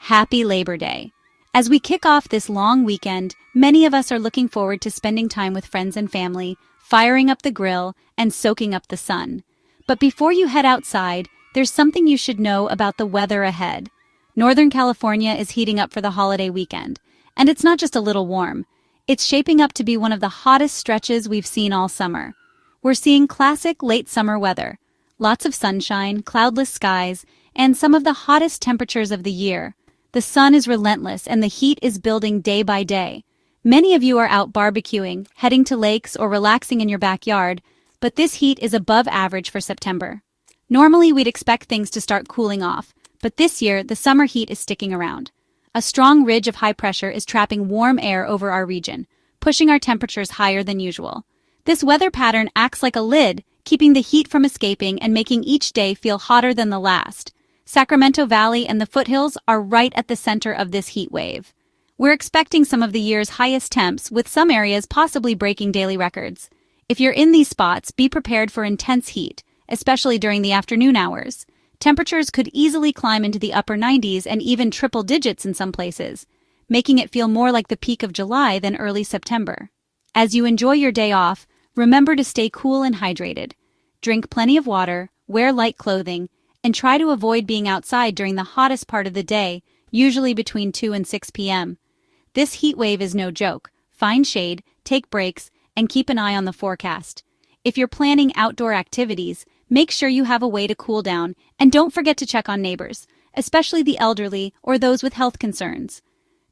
Happy Labor Day. As we kick off this long weekend, many of us are looking forward to spending time with friends and family, firing up the grill, and soaking up the sun. But before you head outside, there's something you should know about the weather ahead. Northern California is heating up for the holiday weekend, and it's not just a little warm. It's shaping up to be one of the hottest stretches we've seen all summer. We're seeing classic late summer weather, lots of sunshine, cloudless skies, and some of the hottest temperatures of the year. The sun is relentless and the heat is building day by day. Many of you are out barbecuing, heading to lakes, or relaxing in your backyard, but this heat is above average for September. Normally, we'd expect things to start cooling off, but this year, the summer heat is sticking around. A strong ridge of high pressure is trapping warm air over our region, pushing our temperatures higher than usual. This weather pattern acts like a lid, keeping the heat from escaping and making each day feel hotter than the last. Sacramento Valley and the Foothills are right at the center of this heat wave. We're expecting some of the year's highest temps, with some areas possibly breaking daily records. If you're in these spots, be prepared for intense heat, especially during the afternoon hours. Temperatures could easily climb into the upper 90s and even triple digits in some places, making it feel more like the peak of July than early September. As you enjoy your day off, remember to stay cool and hydrated. Drink plenty of water, wear light clothing, and try to avoid being outside during the hottest part of the day, usually between 2 and 6 p.m. This heat wave is no joke. Find shade, take breaks, and keep an eye on the forecast. If you're planning outdoor activities, make sure you have a way to cool down, and don't forget to check on neighbors, especially the elderly or those with health concerns.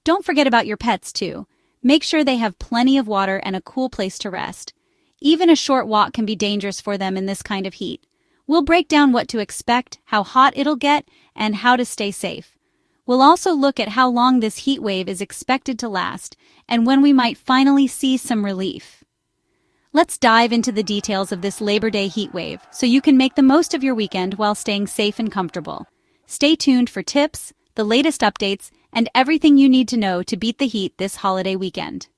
Don't forget about your pets, too. Make sure they have plenty of water and a cool place to rest. Even a short walk can be dangerous for them in this kind of heat. We'll break down what to expect, how hot it'll get, and how to stay safe. We'll also look at how long this heat wave is expected to last, and when we might finally see some relief. Let's dive into the details of this Labor Day heat wave so you can make the most of your weekend while staying safe and comfortable. Stay tuned for tips, the latest updates, and everything you need to know to beat the heat this holiday weekend.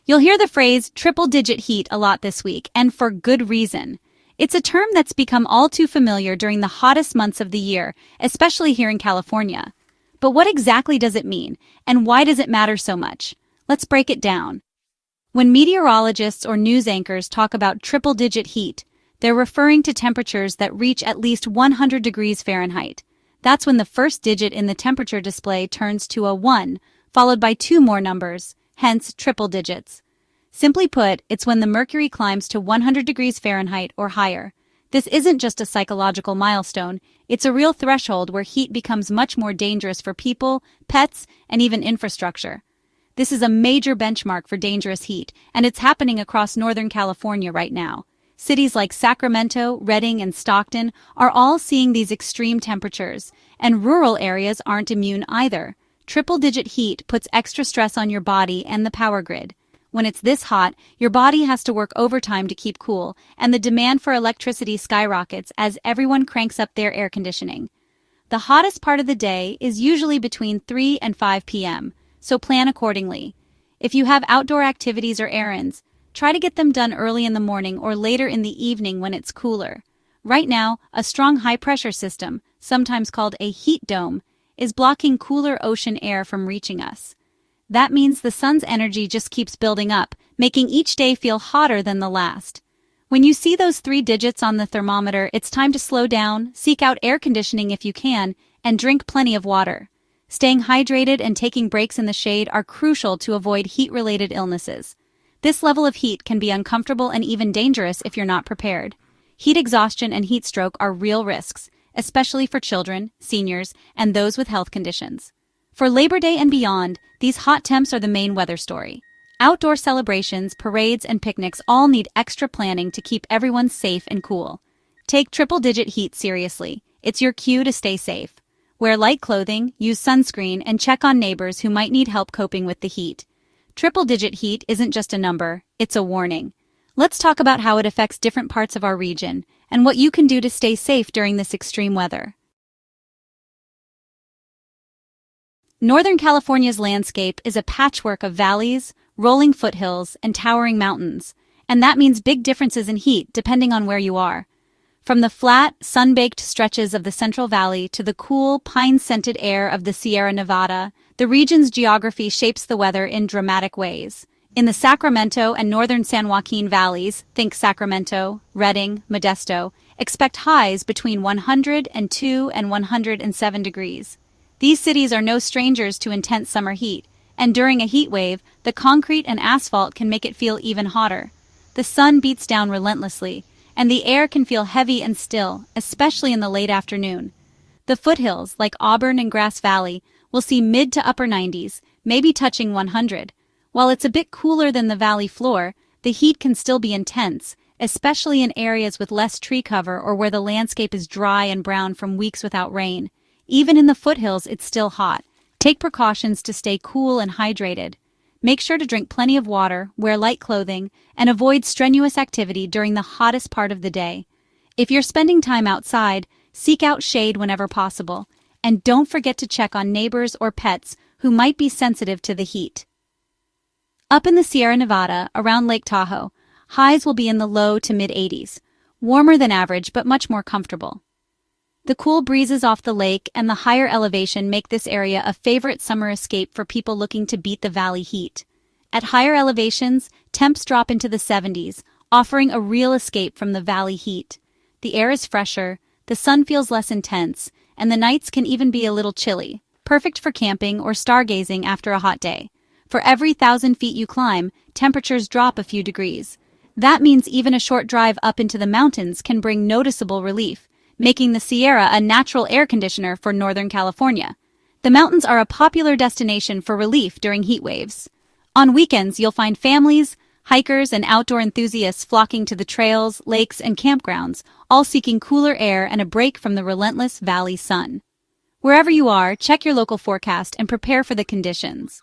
You'll hear the phrase triple-digit heat a lot this week, and for good reason. It's a term that's become all too familiar during the hottest months of the year, especially here in California. But what exactly does it mean, and why does it matter so much? Let's break it down. When meteorologists or news anchors talk about triple-digit heat, they're referring to temperatures that reach at least 100 degrees Fahrenheit. That's when the first digit in the temperature display turns to a 1, followed by 2 more numbers, hence triple digits. Simply put, it's when the mercury climbs to 100 degrees Fahrenheit or higher. This isn't just a psychological milestone, it's a real threshold where heat becomes much more dangerous for people, pets, and even infrastructure. This is a major benchmark for dangerous heat, and it's happening across Northern California right now. Cities like Sacramento, Redding, and Stockton are all seeing these extreme temperatures, and rural areas aren't immune either. Triple-digit heat puts extra stress on your body and the power grid. When it's this hot, your body has to work overtime to keep cool, and the demand for electricity skyrockets as everyone cranks up their air conditioning. The hottest part of the day is usually between 3 and 5 p.m., so plan accordingly. If you have outdoor activities or errands, try to get them done early in the morning or later in the evening when it's cooler. Right now, a strong high-pressure system, sometimes called a heat dome, is blocking cooler ocean air from reaching us. That means the sun's energy just keeps building up, making each day feel hotter than the last. When you see those 3 digits on the thermometer, it's time to slow down, seek out air conditioning if you can, and drink plenty of water. Staying hydrated and taking breaks in the shade are crucial to avoid heat-related illnesses. This level of heat can be uncomfortable and even dangerous if you're not prepared. Heat exhaustion and heat stroke are real risks, especially for children, seniors, and those with health conditions. For Labor Day and beyond, these hot temps are the main weather story. Outdoor celebrations, parades, and picnics all need extra planning to keep everyone safe and cool. Take triple-digit heat seriously. It's your cue to stay safe. Wear light clothing, use sunscreen, and check on neighbors who might need help coping with the heat. Triple-digit heat isn't just a number, it's a warning. Let's talk about how it affects different parts of our region and what you can do to stay safe during this extreme weather. Northern California's landscape is a patchwork of valleys, rolling foothills, and towering mountains, and that means big differences in heat depending on where you are. From the flat, sun-baked stretches of the Central Valley to the cool, pine-scented air of the Sierra Nevada, the region's geography shapes the weather in dramatic ways. In the Sacramento and northern San Joaquin valleys, think Sacramento, Redding, Modesto, expect highs between 102 and 107 degrees. These cities are no strangers to intense summer heat, and during a heat wave, the concrete and asphalt can make it feel even hotter. The sun beats down relentlessly, and the air can feel heavy and still, especially in the late afternoon. The foothills, like Auburn and Grass Valley, will see mid to upper 90s, maybe touching 100. While it's a bit cooler than the valley floor, the heat can still be intense, especially in areas with less tree cover or where the landscape is dry and brown from weeks without rain. Even in the foothills, it's still hot. Take precautions to stay cool and hydrated. Make sure to drink plenty of water, wear light clothing, and avoid strenuous activity during the hottest part of the day. If you're spending time outside, seek out shade whenever possible, and don't forget to check on neighbors or pets who might be sensitive to the heat. Up in the Sierra Nevada, around Lake Tahoe, highs will be in the low to mid-80s, warmer than average but much more comfortable. The cool breezes off the lake and the higher elevation make this area a favorite summer escape for people looking to beat the valley heat. At higher elevations, temps drop into the 70s, offering a real escape from the valley heat. The air is fresher, the sun feels less intense, and the nights can even be a little chilly, perfect for camping or stargazing after a hot day. For every 1,000 feet you climb, temperatures drop a few degrees. That means even a short drive up into the mountains can bring noticeable relief, making the Sierra a natural air conditioner for Northern California. The mountains are a popular destination for relief during heat waves. On weekends, you'll find families, hikers, and outdoor enthusiasts flocking to the trails, lakes, and campgrounds, all seeking cooler air and a break from the relentless valley sun. Wherever you are, check your local forecast and prepare for the conditions.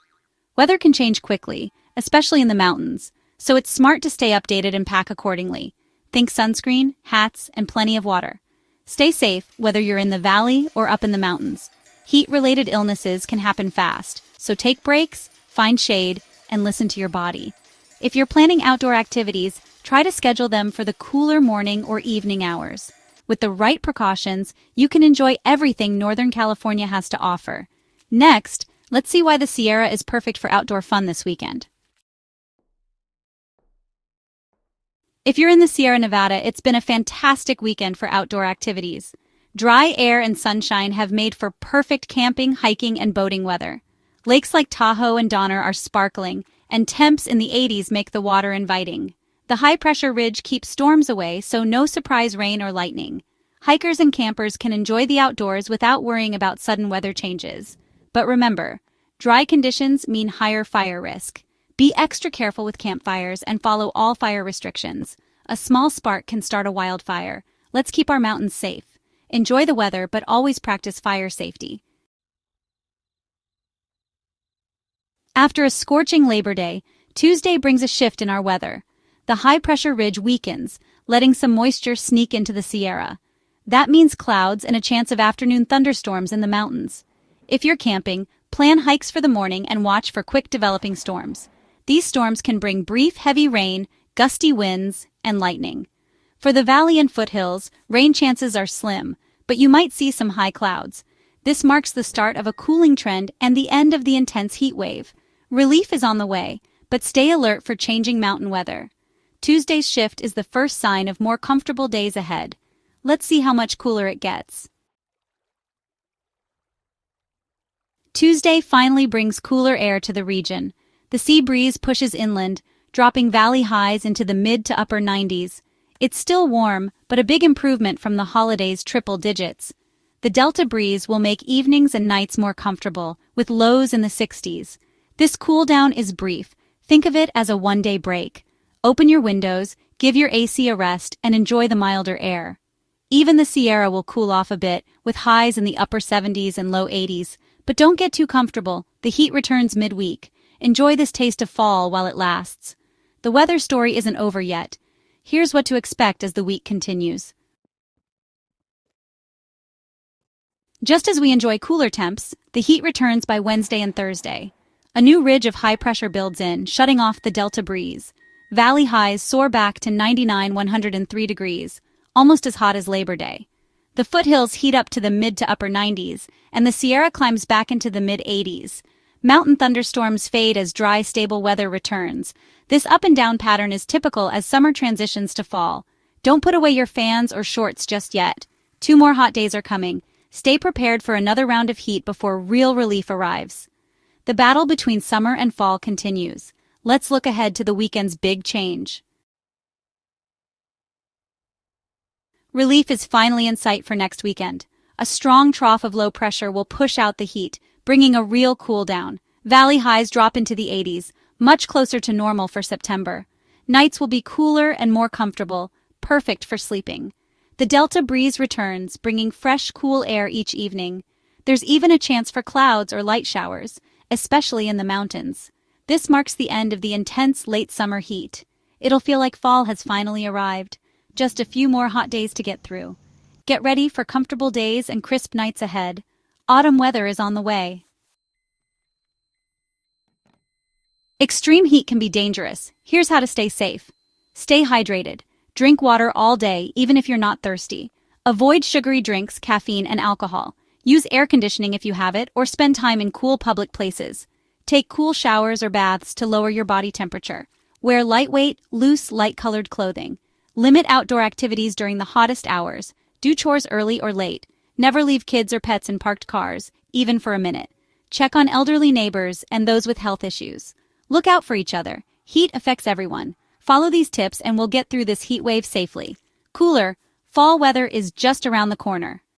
Weather can change quickly, especially in the mountains, so it's smart to stay updated and pack accordingly. Think sunscreen, hats, and plenty of water. Stay safe whether you're in the valley or up in the mountains. Heat-related illnesses can happen fast, so take breaks, find shade, and listen to your body. If you're planning outdoor activities, try to schedule them for the cooler morning or evening hours. With the right precautions, you can enjoy everything Northern California has to offer. Next, let's see why the Sierra is perfect for outdoor fun this weekend. If you're in the Sierra Nevada, it's been a fantastic weekend for outdoor activities. Dry air and sunshine have made for perfect camping, hiking, and boating weather. Lakes like Tahoe and Donner are sparkling, and temps in the 80s make the water inviting. The high-pressure ridge keeps storms away, so no surprise rain or lightning. Hikers and campers can enjoy the outdoors without worrying about sudden weather changes. But remember, dry conditions mean higher fire risk. Be extra careful with campfires and follow all fire restrictions. A small spark can start a wildfire. Let's keep our mountains safe. Enjoy the weather, but always practice fire safety. After a scorching Labor Day, Tuesday brings a shift in our weather. The high-pressure ridge weakens, letting some moisture sneak into the Sierra. That means clouds and a chance of afternoon thunderstorms in the mountains. If you're camping, plan hikes for the morning and watch for quick developing storms. These storms can bring brief, heavy rain, gusty winds, and lightning. For the valley and foothills, rain chances are slim, but you might see some high clouds. This marks the start of a cooling trend and the end of the intense heat wave. Relief is on the way, but stay alert for changing mountain weather. Tuesday's shift is the first sign of more comfortable days ahead. Let's see how much cooler it gets. Tuesday finally brings cooler air to the region. The sea breeze pushes inland, dropping valley highs into the mid to upper 90s. It's still warm, but a big improvement from the holidays' triple digits. The delta breeze will make evenings and nights more comfortable, with lows in the 60s. This cool down is brief. Think of it as a one-day break. Open your windows, give your AC a rest, and enjoy the milder air. Even the Sierra will cool off a bit, with highs in the upper 70s and low 80s. But don't get too comfortable. The heat returns midweek. Enjoy this taste of fall while it lasts. The weather story isn't over yet. Here's what to expect as the week continues. Just as we enjoy cooler temps, the heat returns by Wednesday and Thursday. A new ridge of high pressure builds in, shutting off the delta breeze. Valley highs soar back to 99-103 degrees, almost as hot as Labor Day. The foothills heat up to the mid to upper 90s, and the Sierra climbs back into the mid-80s. Mountain thunderstorms fade as dry, stable weather returns. This up-and-down pattern is typical as summer transitions to fall. Don't put away your fans or shorts just yet. 2 more hot days are coming. Stay prepared for another round of heat before real relief arrives. The battle between summer and fall continues. Let's look ahead to the weekend's big change. Relief is finally in sight for next weekend. A strong trough of low pressure will push out the heat, bringing a real cool down. Valley highs drop into the 80s, much closer to normal for September. Nights will be cooler and more comfortable, perfect for sleeping. The Delta breeze returns, bringing fresh, cool air each evening. There's even a chance for clouds or light showers, especially in the mountains. This marks the end of the intense late summer heat. It'll feel like fall has finally arrived. Just a few more hot days to get through. Get ready for comfortable days and crisp nights ahead. Autumn weather is on the way. Extreme heat can be dangerous. Here's how to stay safe. Stay hydrated. Drink water all day, even if you're not thirsty. Avoid sugary drinks, caffeine, and alcohol. Use air conditioning if you have it, or spend time in cool public places. Take cool showers or baths to lower your body temperature. Wear lightweight, loose, light-colored clothing. Limit outdoor activities during the hottest hours. Do chores early or late. Never leave kids or pets in parked cars, even for a minute. Check on elderly neighbors and those with health issues. Look out for each other. Heat affects everyone. Follow these tips and we'll get through this heat wave safely. Cooler, fall weather is just around the corner.